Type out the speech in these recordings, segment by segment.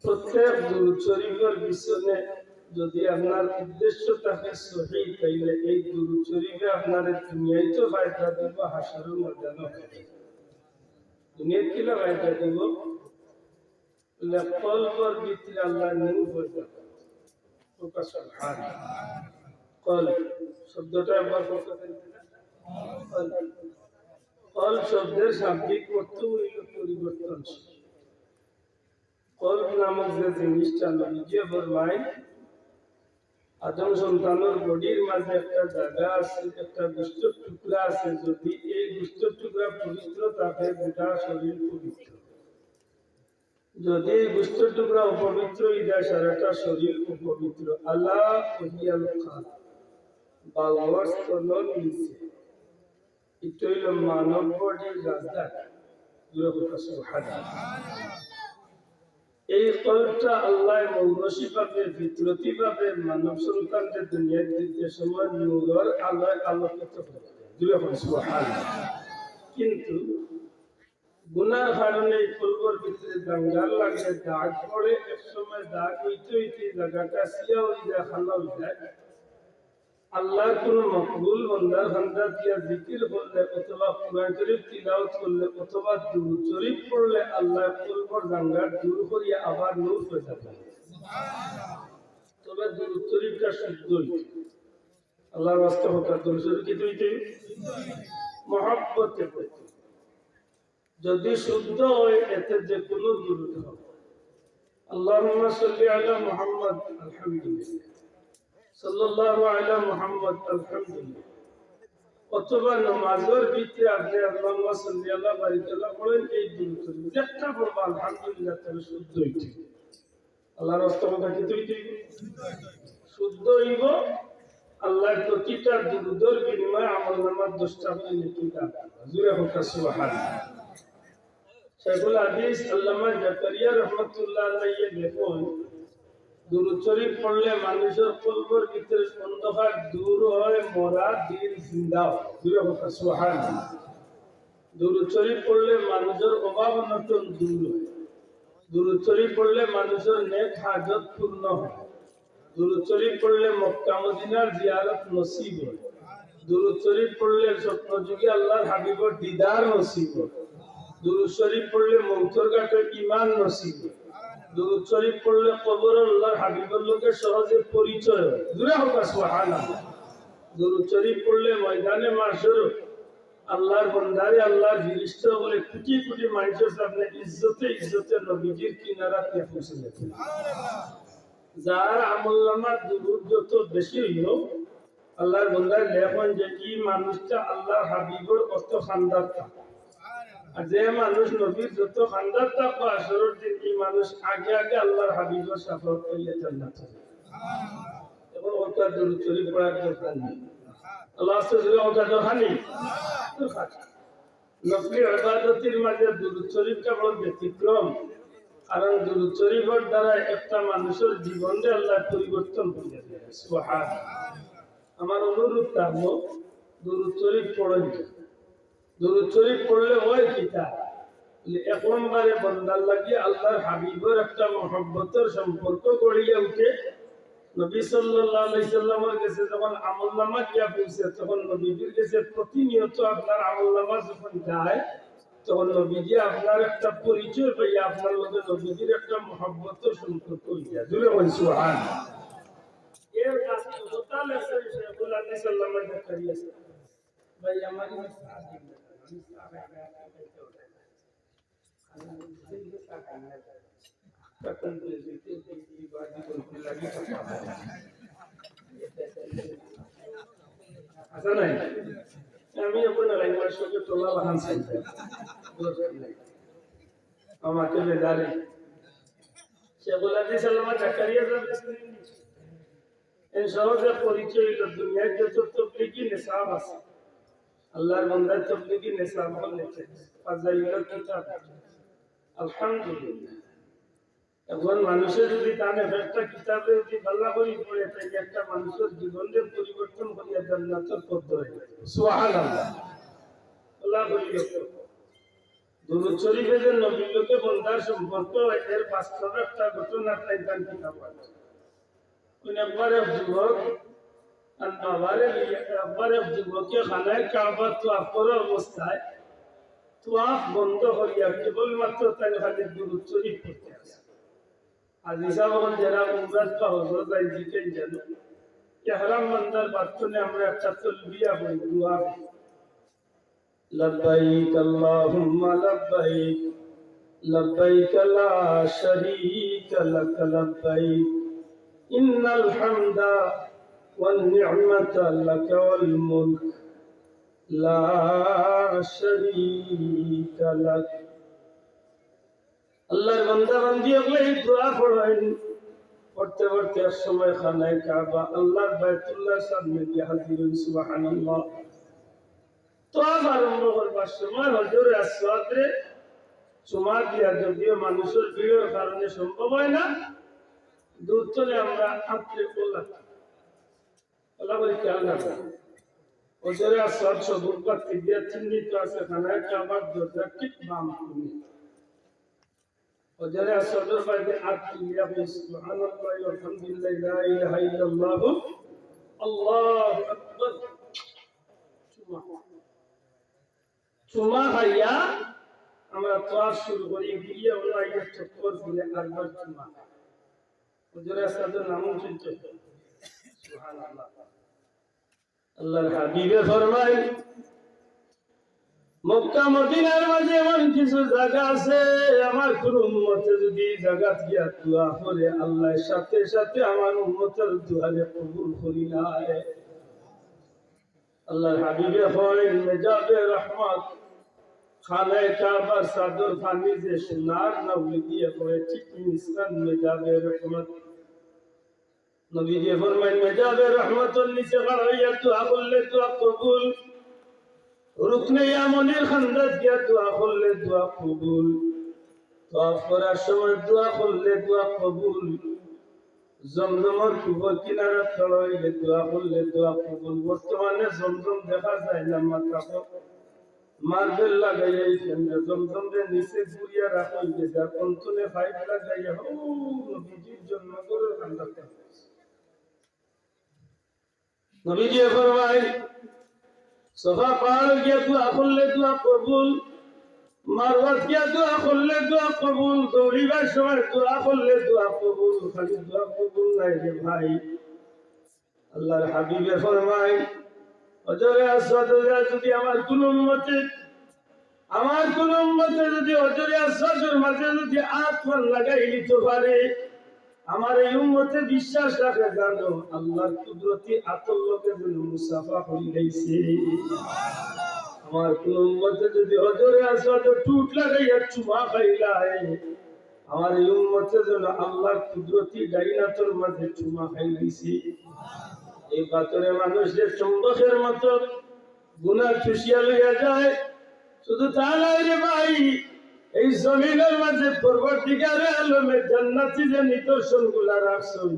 প্রত্যেক দুরূদ শরীফের পিছনে যদি আপনার উদ্দেশ্য থাকে সহি, তাইলে এই দুরূদ শরীফে আপনার দুনিয়ায় তো ফায়দা দিব, হাসরের ময়দানও দুনিয়ায় কি ফায়দা দিব, কলবের ভিতরে আল্লাহ নূর পয়দা করবে। সুবহানাল্লাহ। কলব শব্দটা একবার বলতে দেন। কলব শব্দের শাব্দিক অর্থ হইল পরিবর্তনশীল। কলব নামক যে জিনিসটা নবীজি ফরমায়, আদম সন্তানের বডির মাঝে একটা জায়গা আছে, একটা গোশতের টুকরা আছে, যদি এই গোশতের টুকরা পবিত্র থাকে গোটা শরীর পবিত্র, যদি এই গোশতের টুকরা অপবিত্র হয়ে যায় সারাটা শরীর অপবিত্র। আল্লাহ ওহিয়াল খান বালওয়ার স্তনের নিচে, এটা হইল মানব বডির রাজধানী। এই কলবটা আল্লাহ মৌরসি ভাবে ফিতরতি ভাবে মানব সন্তানদের দুনিয়ার দিতে সময় নূরের আলোয় আলোকিত করে। কিন্তু গুনার কারণে এই কলবের ভিতরে দাঙ্গার লাগে, দাগ পড়ে, এক সময় দাগ হইতে হইতে জায়গাটা সিয়া হয়ে যায়, খানা হয়ে যায়। আল্লাহর কোন মকবুল বান্দার বান্দা দিয়া জিকির করলে অথবা কুরআন শরীফ তিলাওয়াত করলে অথবা দুরূদ শরীফ পড়লে আল্লাহ কলবের দাঙ্গা দূর করিয়া আবার নূর পয়দা করে। তবে দুরূদ শরীফটা শুদ্ধ হইতে, আল্লাহর ওয়াস্তে হোক, দুরূদ শরীফ কি হইতে মহব্বতে পড়তে। যদি শুদ্ধ হয় এতে যে কোনো দুরূদ হবে। আল্লাহুম্মা সাল্লি আলা মুহাম্মদ, আলহামদুলিল্লাহ, সাল্লাল্লাহু আলা মুহাম্মদ, আলহামদুলিল্লাহ। অথবা নামাজের ভিতরে আপনি আল্লাহুম্মা সাল্লি আলা বারিকাল্লাহ পড়েন, এই দুরূদ শরীফ একটা পড়বা আলহামদুলিল্লাহ, তাহলে শুদ্ধ হইতে। আল্লাহর রাস্তাটা কি হইতে শুদ্ধ হইব। আল্লাহর প্রতিটা দুরূদের বিনিময়ে আমলনামার 10টা করে নেকি দান। জোরে হোক সুবহানাল্লাহ। শাইখুল হাদিস আল্লামা জাকারিয়া রাহমাতুল্লাহ আলাইহি দেখুন, দুরূদ শরীফ পড়লে মানুষের কলবের ভিতরে অন্ধকার দূর হয়, মরা দিল জিন্দা হয়। জোরে হোক সুবহানাল্লাহ। দুরূদ শরীফ পড়লে মানুষের অভাব অনটন দূর হয়। দুরূদ শরীফ পড়লে মানুষের নেক হাজত পূর্ণ হয়। দুরূদ শরীফ পড়লে মক্কা মদিনার জিয়ারত নসিব হয়। দুরূদ শরীফ পড়লে স্বপ্নযুগে আল্লাহর হাবিবের দিদার নসিব হয়। দুরূদ শরীফ পড়লে মৌতের ঘাটে ঈমান নসিব হয়। দুরূদ শরীফ পড়লে কবর আল্লাহর হাবিবের লোকের সহজে পরিচয় হয়। জোরে হোক সুবহানাল্লাহ। দুরূদ শরীফ পড়লে ময়দানে মাশর আল্লাহর বান্দারে আল্লাহর ফেরেশতা বলে কোটি কোটি মানুষের সামনে ইজ্জতে ইজ্জতে নবীজির কিনারাতে পৌঁছে যেতে। যার আমলনামা দুরূদ যত বেশি হইল, আল্লাহর বান্দার লেখন যে এই মানুষটা আল্লাহর হাবিবের অত খানদার থাকে। আর যে মানুষ নবীর যত খানদার থাকবে আসরের দিন এই মানুষ আগে আগে আল্লাহর হাবিবের শাফাআত পাইয়া জান্নাতে যাবে। এবং ওটা দুরূদ শরীফ পড়ার দরকার নেই। আল্লাহ সুবহানাহু ওয়া তাআলা দরকার নফলি ইবাদতের মাঝে দুরূদ শরীফটা বড় ব্যতিক্রম। কারণ দুরূদ শরীফের দ্বারা একটা মানুষের জীবনে আল্লাহ পরিবর্তন করে দেয়। সুবহানাল্লাহ। আমার অনুরোধ থাকলো দুরূদ শরীফ পড়েন। দুরূদ শরীফ পড়লে হয় কিটা, এক নম্বরে বান্দার লাগি আল্লাহর হাবিবের একটা মহব্বতের সম্পর্ক গড়িয়ে উঠে। নবী সাল্লাল্লাহু আলাইহি সাল্লামের কাছে যখন আমলনামা গিয়া পৌঁছে, তখন নবীজির কাছে প্রতিনিয়ত আপনার আমলনামা যখন যায়, তখন নবীজি আপনার একটা পরিচয় পাইয়া আপনার মধ্যে নবীজির একটা মহব্বতের সম্পর্ক হইয়া। জোরে বলি সুবহানাল্লাহ। এর কাছে হতাল আছে শাইখুল হাদিস আল্লামা জাকারিয়া ভাই, আমারই সাথে আমি আপনার লাইনের সঙ্গে তোলা বাহান চাইতে আমাকে বেদারে শাইখুল হাদিস আল্লামা জাকারিয়া এর সহজে পরিচয় হইল। দুনিয়ার যত তবলিগি নিসাব আছে, আল্লাহর বান্দার তবলিগি নিসাব লিখে ফাজাইলের কিতাব। আলহামদুলিল্লাহ। এখন মানুষের যদি তানে একটা কিতাবে যদি ভালো করে পড়ে, তাই একটা মানুষের জীবনের পরিবর্তন করিয়া জান্নাতের পথ ধরে। সুবহানাল্লাহ। আল্লাহ বলি দুরূদ শরীফে যে নবীর লোকে বন্দার সম্পর্ক এর বাস্তব একটা ঘটনা তাই তার কিতাব আছে। কোন একবার এক যুবক আর বাবারে একবার এক যুবককে খানায় কাবা তোয়াফ করা অবস্থায় তোয়াফ বন্ধ করিয়া কেবলমাত্র তাই খালি দুরূদ শরীফ পড়তে আছে। আর নিসাবগণ যারা উমরাত বা হজরত আই জিকেন জানো ইহরাম বান্দার বাচ্চনে আমরা একটা তলবিয়া বলি দোয়া لبيك اللهم لبيك لبيك لا شريك لك لبيك إن الحمد والنعمة لك والملك لا شريك لك আল্লাহর বান্দা বান্দি ওগুলো এই দোয়া পড়েন পড়তে পড়তে এক সময় খানায় কাবা আল্লাহর বাইতুল্লাহর সামনে গিয়ে হাজির হন সুবহানাল্লাহ। তোয়াফ আরম্ভ করবার সময় হজরে আসওয়াদে চুমা দিয়া যদিও মানুষের ভিড়ের কারণে সম্ভব হয় না, দূর থেকে আমরা আত্রে বললাম বলা বলি খেয়াল রাখা হজরে আসওয়াদ সবুর পাত্রী দিয়া চিহ্নিত আছে খানায় কাবার দরজা ঠিক বাম কোণে। হজরে আসওয়াদের বাইরে হাত তুলিয়া সুবহানাল্লাহি ওয়া আলহামদুলিল্লাহি লা ইলাহা ইল্লাল্লাহু আল্লাহু আকবার চুমা খাইয়া আমরা তোয়াফ শুরু করি গিয়ে ওলা ইয়া চক্কর দিয়ে আরবার চুমা হজরে আসওয়াদের নামও শুনতে সুবহানাল্লাহ। আল্লাহর হাবিবে ফরমায় মক্কা মদিনার মাঝে এমন কিছু জায়গা আছে আমার কোন উম্মতে যদি জায়গা গিয়া দোয়া করে আল্লাহর সাথে সাথে আমার উম্মতের দোয়ারে কবুল করিলায়। আল্লাহর হাবিবে হয় মেজাবে রহমত খানায় কাবার সাদর পানি যে সোনার নবী দিয়ে পড়ে ঠিক মিসকান মেজাবে রহমত নবী দিয়ে ফরমায় মেজাবে রহমতের নিচে খাড়াইয়া দোয়া করলে দোয়া কবুল, রুকনে ইয়ামনির খান্দাত গিয়া দোয়া করলে দোয়া কবুল, তোয়াফ করার সময় দোয়া করলে দোয়া কবুল, জমজমের পূর্ব কিনারা চড়াইলে দোয়া করলে দোয়া কবুল। বর্তমানে জমজম দেখা যায় না, মাথা মার্বেল লাগাইয়া জমজমের নিচে ঘুরিয়া রাখা হইবে যার অন্তনে পাইপ লাগাইয়া নবীজির জন্ম করে খান্দাত নবীজি ফরমায় সফা পাহাড় গিয়া দোয়া করলে দোয়া কবুল, মারওয়াত গিয়া দোয়া করলে দোয়া কবুল, দৌড়িবার সময় দোয়া করলে দোয়া কবুল। খালি দোয়া কবুল নাই রে ভাই, আল্লাহর হাবিবে ফরমায় হজরে আসওয়াদে যদি আমার কোন উম্মতে যদি হজরে আসওয়াদের মাঝে যদি আতর লাগাই নিতে পারে আমার এই উম্মতে বিশ্বাস রাখে জানো আল্লাহর কুদরতি আতর লোকে যেন মুসাফা হইলাইছে। আমার কোন উম্মতে যদি হজরে আসওয়াদে টুট লাগাইয়া চুমা খাইলাই আমার এই উম্মতে যেন আল্লাহর কুদরতি ডাইনাতর মাঝে চুমা খাইলাইছে। এই পাথরে মানুষের চুম্বকের মতো গুনাহ চুষিয়া লইয়া যায়। শুধু তা নয় রে ভাই, এই জমিনের মাঝে পরবর্তীকালে আলমে জান্নাতি যে নিদর্শন গুলা রাখছুন,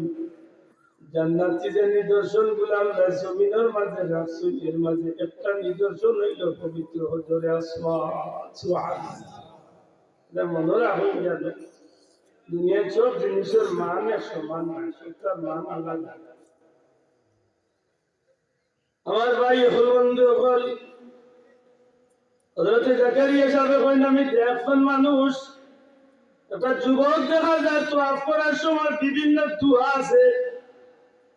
জান্নাতি যে নিদর্শন গুলা আমরা জমিনের মাঝে রাখছুন, এর মাঝে একটা নিদর্শন হইল পবিত্র হজরে আসওয়াদ। সুবহানাল্লাহ। মনে রাখুন জানো দুনিয়ার সব জিনিসের মান এক সমান নয়, সবটার মান আলাদা। আমার ভাই হল বন্ধু হল হযরতে জাকারিয়া সাহেব কইন আমি দেখছেন মানুষ একটা যুবক দেখা যায় তোয়াফ করার সময় বিভিন্ন দোয়া আছে,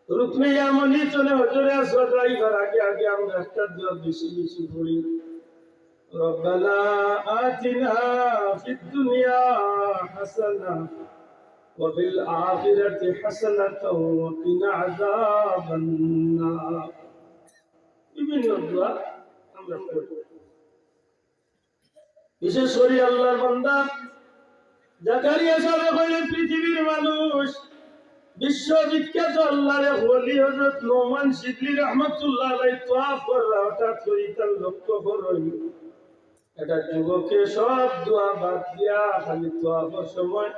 রুকনে ইয়ামানি চলে হজরে আসওয়াদ রাইবার আগে আগে আমরা একটা দোয়া বেশি বেশি পড়ি, রব্বানা আতিনা ফিদ দুনিয়া হাসানা ওয়া ফিল আখিরাতি হাসানাতাও ওয়া কিনা আযাবান নার। বিভিন্ন দোয়া আমরা পড়ি। বিশেষ করে আল্লাহর বান্দা জাকারিয়া সাহেব হলেন পৃথিবীর মানুষ, বিশ্ববিখ্যাত আল্লাহর ওলি হযরত নোমান শিবলি রাহমাতুল্লাহ আলাইহি তোয়াফ করা হঠাৎ করে তার লক্ষ্য হইল এটা যুবকে সব দোয়া বাদ দিয়া খালি তোয়াফের সময়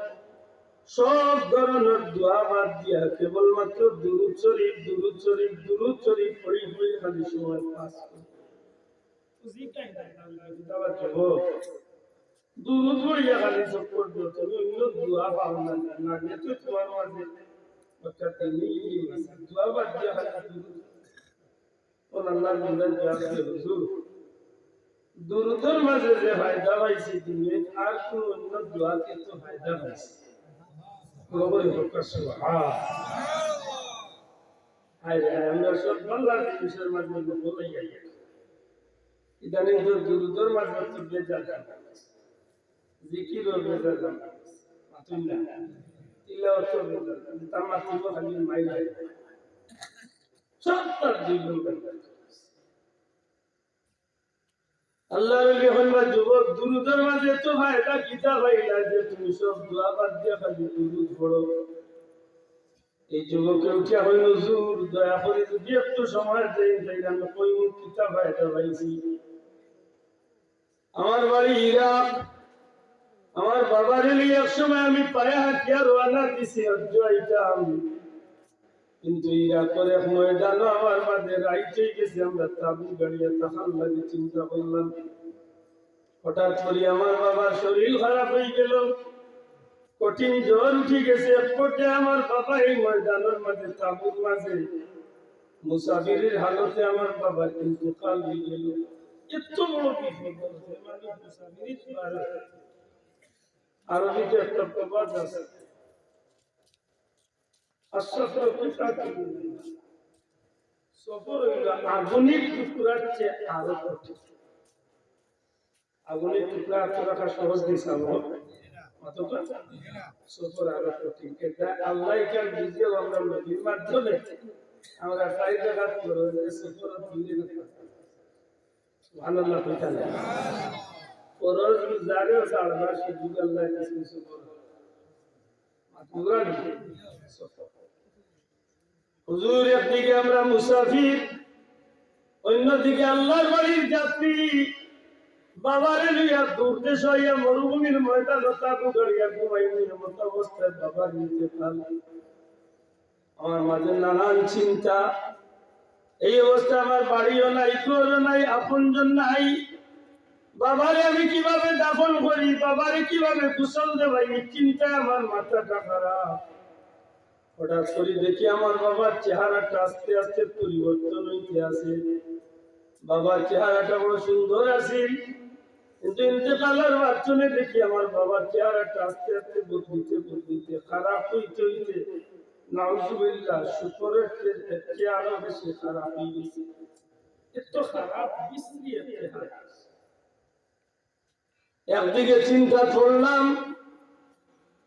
সব ধরনের দোয়া বাদ দিয়া কেবলমাত্র দুরূদ শরীফ পড়ি খালি সময় পাস করে। দুরুদ পড়িয়া খালি চক্কর দিও তুমি অন্য দোয়া পাও না না তো তোমার মাঝে একটা তিনি দোয়া বাদ দিয়া খালি দুরুদ ও আল্লাহর বন্দার দোয়া করে হুজুর দুরুদের মাঝে যে ফায়দা পাইছি তুমি আর কোন অন্য দোয়া কিন্তু ফায়দা পাইছি বলি বকর সুবহান হায় রে আমরা সব আল্লাহর জিনিসের মাঝে বলাই যাই ইদানিং তো দুরুদের মাঝে তো বেজার জিকির ও বেজার মাতুন না তিলাওয়াত ও বেজার তামাতিব খালি মাইলাই সব তার দুই নম্বর আল্লাহর লিখনবা যুবক দুরুদের মাঝে তো ফায়দা কিতা পাইলা যে তুমি সব দোয়া বাদ দিয়া খালি দুরুদ পড়ো এই যুবকে উঠিয়া হইল হুজুর দয়া করে যদি একটু সময় দেই তাই আমি কই কিতা ফায়দা পাইছি আমার বাড়ি ইরাক আমার বাবার লিয়ে এক সময় আমি পায়ে হাঁটিয়া রওনা দিছি যাইতাম কিন্তু ইরাকের এক ময়দানে আমার মাঝে রাইতে গেছে আমরা তাবু গাড়িয়া তাহার লাগে চিন্তা করলাম হঠাৎ করে আমার বাবার শরীর খারাপ হয়ে গেল কঠিন জ্বর উঠে গেছে পটে আমার বাবা এই ময়দানের মাঝে তাবুর মাঝে মুসাফিরের হালতে আমার বাবার ইন্তেকাল হয়ে গেল এত বড় বিপদ মানে মুসাফির আরবিতে একটা প্রবাদ আছে আসফর পিতাকে সফর হইল আগুনের টুকরার চেয়ে আরো কঠিন আগুনের টুকরা রাখা সহজ দিশাম অতটা সফর আরো কঠিন এটা আল্লাহ এখানে বুঝিয়ে আমরা নবীর মাধ্যমে আমরা ফায়দা লাভ করব যে সফর দিলে না সুবহানাল্লাহ কইতা না ফরজ গুজারে সালবার সুযোগ আল্লাহ কাছে সফর মাতুরা সফর হুজুর একদিকে আমরা মুসাফির অন্যদিকে আল্লাহর বাড়ির যাত্রী বাবারে লইয়া দূর দেশ হইয়া মরুভূমির ময়দান তাবু গাড়িয়া ঘুমাইনি মত অবস্থায় বাবার ইন্তেকাল আমার মাঝে নানান চিন্তা এই অবস্থা আমার বাড়িও নাই ঘরও নাই আপনজন নাই বাবারে আমি কিভাবে দাফন করি বাবারে কিভাবে গোসল দেবাই চিন্তায় আমার মাথাটা খারাপ হঠাৎ করে দেখি আমার বাবার চেহারাটা আস্তে আস্তে পরিবর্তন হইতে আছে বাবার চেহারাটা বড় সুন্দর আছে কিন্তু ইন্তেকালের মাধ্যমে দেখি আমার বাবার চেহারাটা আস্তে আস্তে বদলিতে খারাপ হইতে নাউজুবিল্লাহ শুকরের চেয়ে আরো বেশি খারাপ হয়ে গেছে এত খারাপ বিশ্রী একদিকে চিন্তা করলাম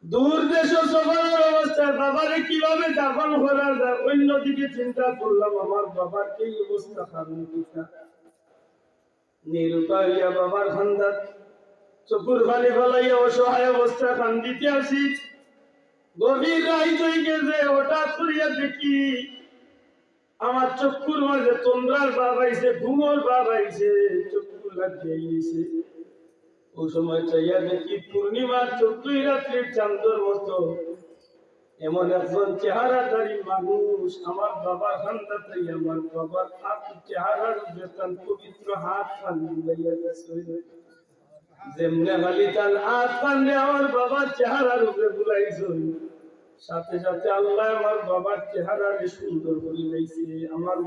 দূর দেশ সফরের অবস্থায় বাবারে কিভাবে দাফন করা যায় অন্যদিকে চিন্তা করলাম আমার বাবার এই অবস্থা কারণ কিনা নিরুপাইয়া বাবার খান্দাত চকুর ফালি ফলাইয়া অসহায় অবস্থা কান্দিতে আসি গভীর রাত হয়ে গেছে হঠাৎ করিয়া দেখি আমার চক্ষুর মাঝে তন্দ্রার ভাব আইছে ঘুমোর ভাব আইছে চক্ষু লাগিয়ে গেছে ওই সময় চাইয়া দেখি পূর্ণিমার 14 রাত্রির চাঁদের মতো এমন একজন চেহারাধারী মানুষ আমার বাবার খান্দাতে আমার বাবার হাত চেহারার বেতন পবিত্র হাত পান লাইয়া গেছে যেমনে খালি তার হাত পানে আমার বাবার চেহারার উপরে বুলাইছে সাথে সাথে আল্লাহ আমার বাবার চেহারারে সুন্দর করে লাইছে আমার